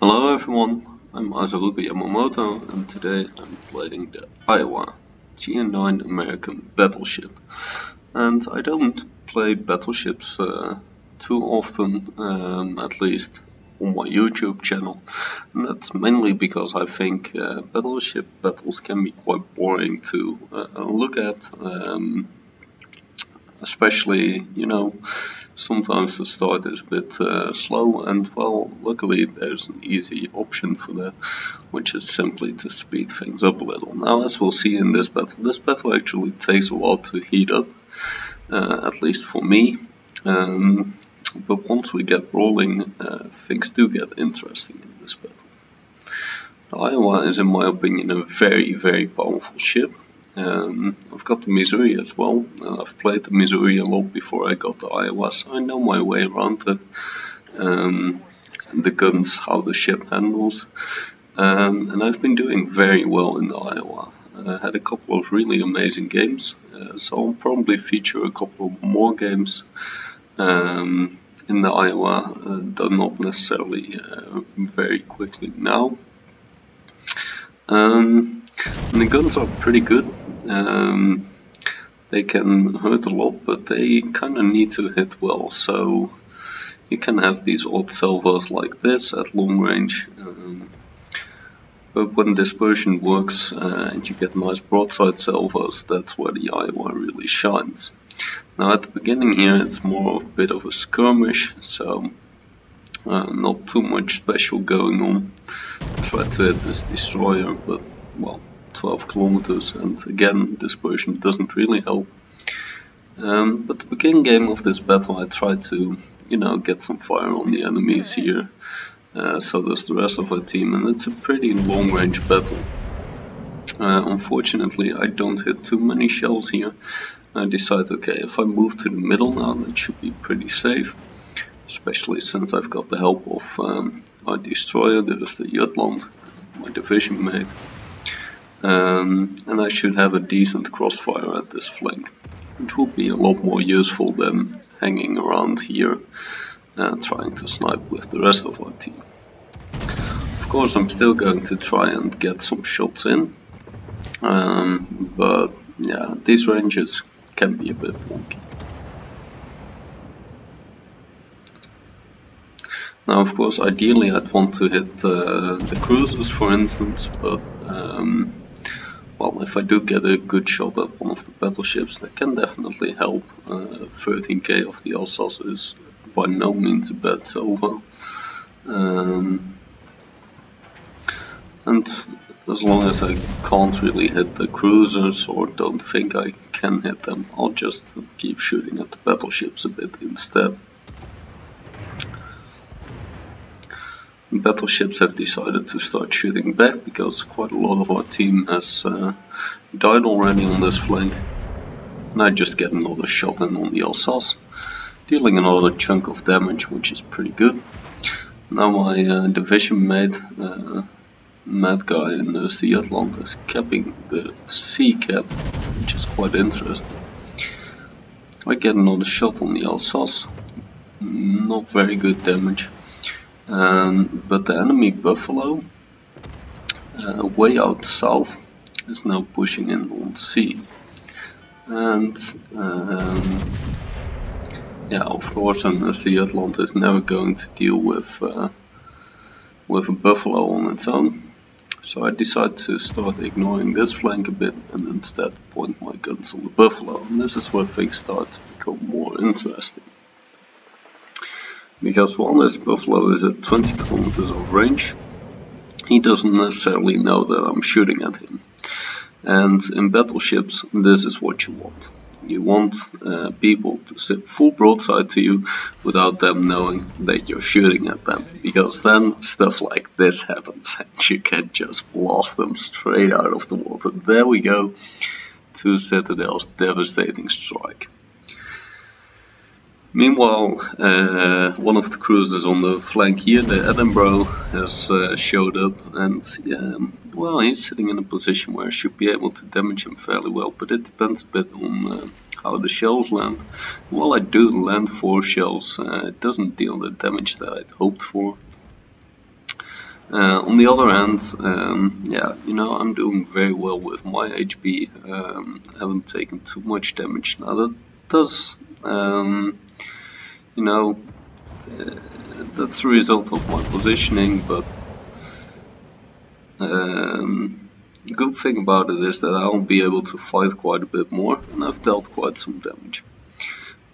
Hello everyone, I'm Azaruka Yamamoto and today I'm playing the Iowa Tier 9 American Battleship. And I don't play battleships too often, at least on my YouTube channel. And that's mainly because I think battleship battles can be quite boring to look at. Especially, sometimes the start is a bit slow, and well, luckily there's an easy option for that, which is simply to speed things up a little. Now, as we'll see in this battle actually takes a while to heat up, at least for me. But once we get rolling, things do get interesting in this battle. The Iowa is, in my opinion, a very, very powerful ship. I've got the Missouri as well, and I've played the Missouri a lot before I got the Iowa, so I know my way around the guns, how the ship handles, and I've been doing very well in the Iowa. I had a couple of really amazing games, so I'll probably feature a couple of more games in the Iowa, though not necessarily very quickly now. And the guns are pretty good. They can hurt a lot, but they kind of need to hit well, so you can have these odd salvos like this at long range. But when dispersion works and you get nice broadside salvos, that's where the Iowa really shines. Now at the beginning here it's more of a bit of a skirmish, so not too much special going on. Try to hit this destroyer, but well, 12 kilometers, and again dispersion doesn't really help. But the beginning game of this battle I tried to, get some fire on the enemies here. So does the rest of our team, and it's a pretty long range battle. Unfortunately I don't hit too many shells here. I decide, okay, if I move to the middle now, that should be pretty safe. Especially since I've got the help of our destroyer, that is the Jutland, my division mate. And I should have a decent crossfire at this flank, which will be a lot more useful than hanging around here and trying to snipe with the rest of our team. Of course, I'm still going to try and get some shots in, but yeah, these ranges can be a bit wonky. Now, of course, ideally I'd want to hit the cruisers, for instance, but well, if I do get a good shot at one of the battleships, that can definitely help. 13k of the Alsace is by no means a bad salvo. And as long as I can't really hit the cruisers or don't think I can hit them, I'll just keep shooting at the battleships a bit instead. Battleships have decided to start shooting back because quite a lot of our team has died already on this flank. And I just get another shot in on the Alsace, dealing another chunk of damage, which is pretty good. Now my division mate, mad guy in the Jutland, is capping the sea cap, which is quite interesting. I get another shot on the Alsace, not very good damage. But the enemy Buffalo, way out south, is now pushing in on sea. And yeah, of course, the Jutland is never going to deal with a Buffalo on its own. So I decide to start ignoring this flank a bit and instead point my guns on the Buffalo. And this is where things start to become more interesting. Because while this Buffalo is at 20 kilometers of range, he doesn't necessarily know that I'm shooting at him. And in battleships, this is what you want. You want people to sit full broadside to you without them knowing that you're shooting at them. Because then stuff like this happens and you can just blast them straight out of the water. There we go. 2 Citadels, devastating strike. Meanwhile, one of the cruisers on the flank here, the Edinburgh, has showed up, and well, he's sitting in a position where I should be able to damage him fairly well, but it depends a bit on how the shells land. While I do land 4 shells, it doesn't deal the damage that I'd hoped for. On the other hand, yeah, you know, I'm doing very well with my HP. Haven't taken too much damage now. That does, you know, that's a result of my positioning, but the good thing about it is that I'll be able to fight quite a bit more, and I've dealt quite some damage.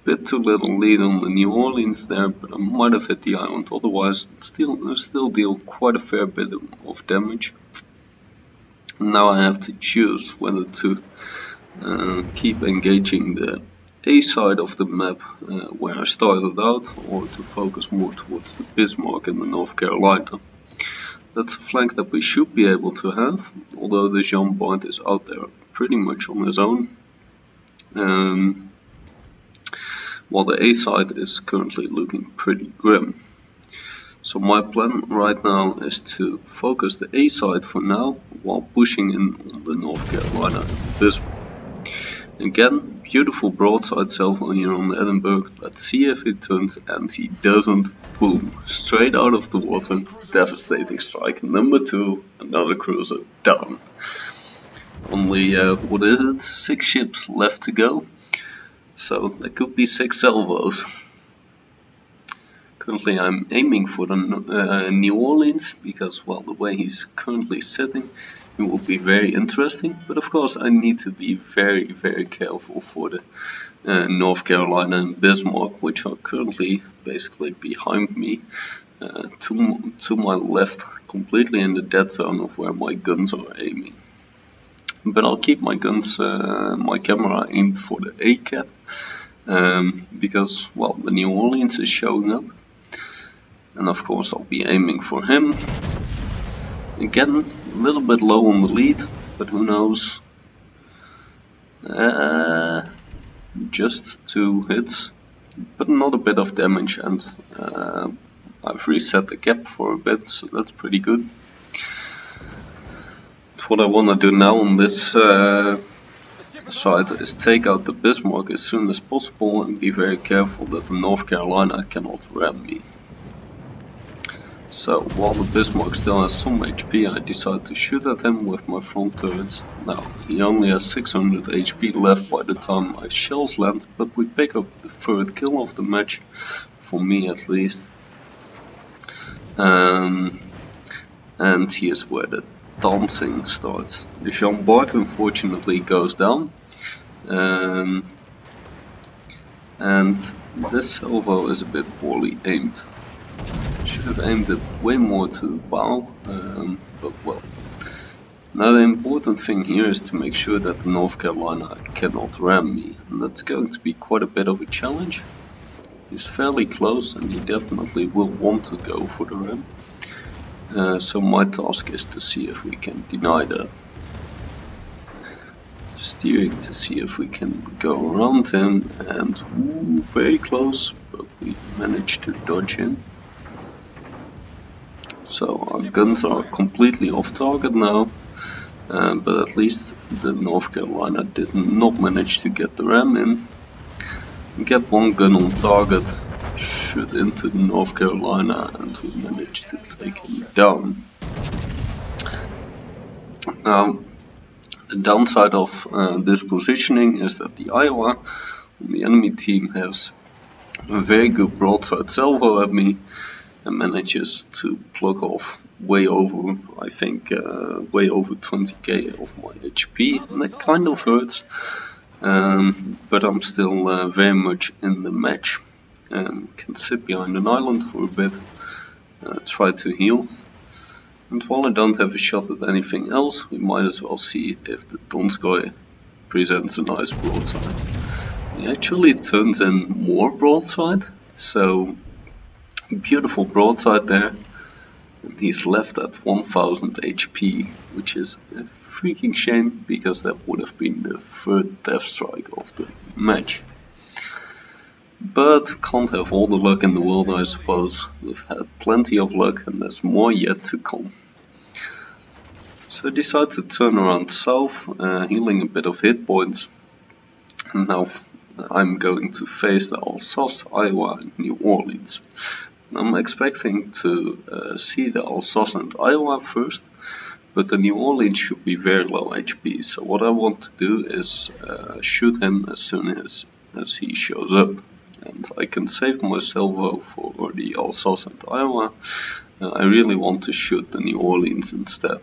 Bit too little lead on the New Orleans there, but I might have hit the island otherwise. Still deal quite a fair bit of damage. Now I have to choose whether to keep engaging the A side of the map where I started out, or to focus more towards the Bismarck and the North Carolina. That's a flank that we should be able to have, although the Jean Bart is out there pretty much on his own. While the A side is currently looking pretty grim. So my plan right now is to focus the A side for now, while pushing in on the North Carolina and Bismarck. Again, beautiful broadside salvo here on Edinburgh. Let's see if it turns, and he doesn't. Boom, straight out of the water, devastating strike. Number 2, another cruiser down. Only, what is it, 6 ships left to go. So there could be 6 salvos. Currently I'm aiming for the New Orleans, because, well, the way he's currently sitting, it will be very interesting. But of course I need to be very, very careful for the North Carolina and Bismarck, which are currently basically behind me, to my left, completely in the dead zone of where my guns are aiming. But I'll keep my guns, my camera aimed for the A cap, because, well, the New Orleans is showing up. And of course I'll be aiming for him. Again, a little bit low on the lead, but who knows. Just 2 hits, but not a bit of damage, and I've reset the cap for a bit, so that's pretty good. What I want to do now on this side is take out the Bismarck as soon as possible and be very careful that the North Carolina cannot ram me. So while the Bismarck still has some HP, I decide to shoot at him with my front turrets. Now he only has 600 HP left by the time my shells land, but we pick up the 3rd kill of the match, for me at least. And here's where the dancing starts. The Jean Bart unfortunately goes down, and this salvo is a bit poorly aimed. Should have aimed it way more to the bow, but well. Now the important thing here is to make sure that the North Carolina cannot ram me, and that's going to be quite a bit of a challenge. He's fairly close and he definitely will want to go for the ram. So my task is to see if we can deny that. Steering to see if we can go around him, and ooh, very close, but we managed to dodge him. So our guns are completely off target now, but at least the North Carolina did not manage to get the ram in. Get one gun on target, shoot into the North Carolina, and we managed to take him down. Now, the downside of this positioning is that the Iowa on the enemy team has a very good broadside salvo at me, and manages to plug off way over, I think, way over 20k of my HP, and that kind of hurts, but I'm still very much in the match, and can sit behind an island for a bit, try to heal, and while I don't have a shot at anything else, we might as well see if the Donskoy presents a nice broadside. He actually turns in more broadside, so beautiful broadside there, and he's left at 1000 HP, which is a freaking shame, because that would have been the 3rd death strike of the match. But can't have all the luck in the world, I suppose. We've had plenty of luck and there's more yet to come. So I decide to turn around south, healing a bit of hit points, and now I'm going to face the USS Iowa and New Orleans. I'm expecting to see the Alsace and Iowa first, but the New Orleans should be very low HP, so what I want to do is shoot him as soon as he shows up. And I can save my salvo for the Alsace and Iowa. I really want to shoot the New Orleans instead.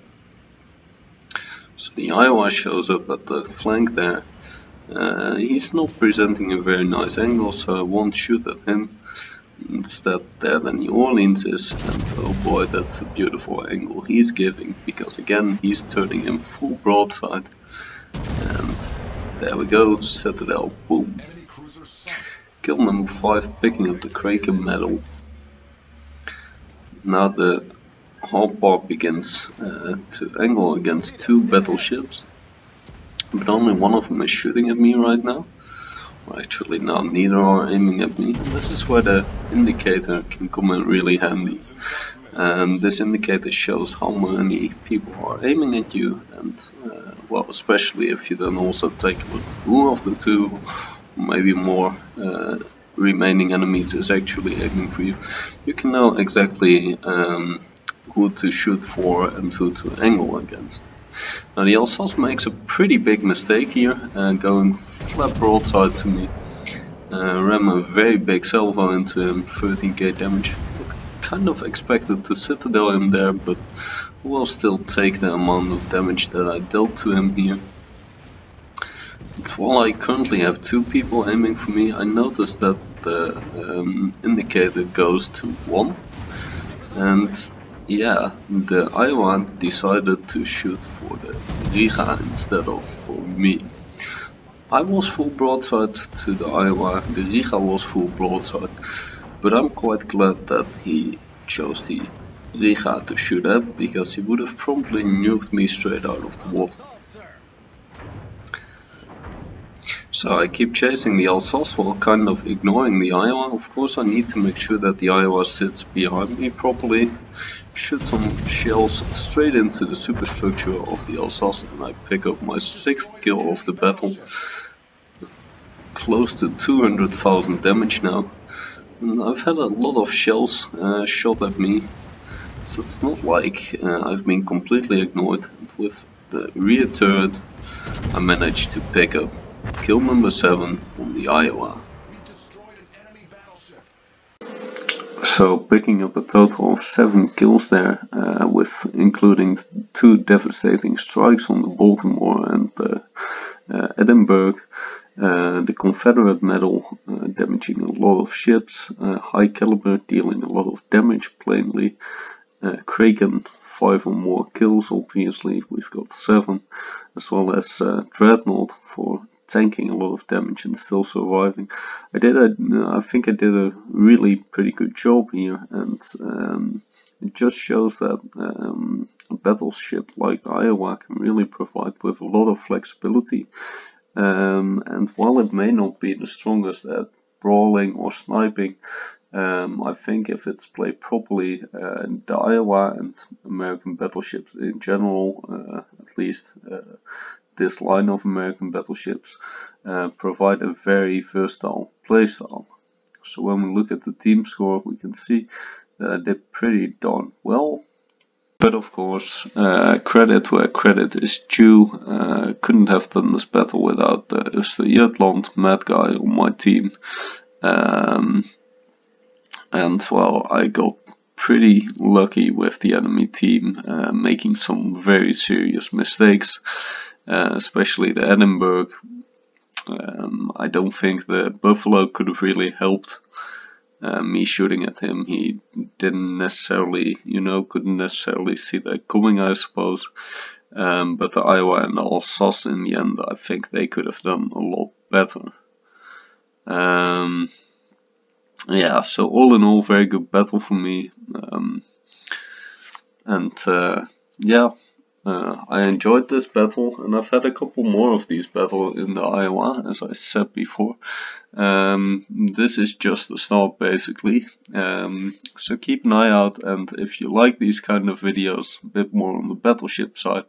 So the Iowa shows up at the flank there. He's not presenting a very nice angle, so I won't shoot at him. Instead, there the New Orleans is, and oh boy, that's a beautiful angle he's giving, because again, he's turning him full broadside. And there we go, Citadel, boom. Kill number 5, picking up the Kraken medal. Now the hard part begins to angle against 2 battleships, but only one of them is shooting at me right now. Well, actually no, neither are aiming at me. This is where the indicator can come in really handy. And this indicator shows how many people are aiming at you, and well, especially if you then also take a look who of the 2, maybe more remaining enemies is actually aiming for you. You can know exactly who to shoot for and who to angle against. Now the Alsace makes a pretty big mistake here, going flat broadside to me. Ram a very big salvo into him, 13k damage. Kind of expected to Citadel him there, but will still take the amount of damage that I dealt to him here. While I currently have 2 people aiming for me, I noticed that the indicator goes to 1, and yeah, the Iowa decided to shoot for the Riga instead of for me. I was full broadside to the Iowa, the Riga was full broadside, but I'm quite glad that he chose the Riga to shoot at, because he would have probably nuked me straight out of the water. So I keep chasing the Alsace while kind of ignoring the Iowa. Of course I need to make sure that the Iowa sits behind me properly. Shoot some shells straight into the superstructure of the Alsace, and I pick up my 6th kill of the battle. Close to 200,000 damage now. And I've had a lot of shells shot at me, so it's not like I've been completely ignored. And with the rear turret I managed to pick up kill number 7 on the Iowa. So picking up a total of 7 kills there, with including 2 devastating strikes on the Baltimore and Edinburgh. The Confederate medal damaging a lot of ships, high caliber dealing a lot of damage plainly. Kraken 5 or more kills, obviously we've got 7, as well as Dreadnought for tanking a lot of damage and still surviving. I think I did a really pretty good job here, and it just shows that a battleship like Iowa can really provide with a lot of flexibility. And while it may not be the strongest at brawling or sniping, I think if it's played properly, the Iowa and American battleships in general, at least this line of American battleships, provide a very versatile playstyle. So when we look at the team score, we can see that I did pretty darn well. But of course, credit where credit is due. Couldn't have done this battle without the Östergötland mad guy on my team. And well, I got pretty lucky with the enemy team, making some very serious mistakes, especially the Edinburgh. I don't think the Buffalo could have really helped me shooting at him. He didn't necessarily, couldn't necessarily see that coming, I suppose. But the Iowa and the Alsace in the end, I think they could have done a lot better. Yeah, so all in all, very good battle for me. I enjoyed this battle, and I've had a couple more of these battles in the Iowa, as I said before. This is just the start, basically. So keep an eye out, and if you like these kind of videos, a bit more on the battleship side,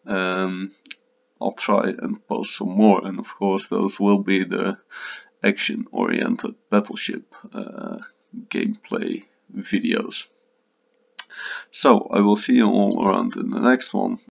I'll try and post some more, and of course those will be the action-oriented battleship gameplay videos. So I will see you all around in the next one.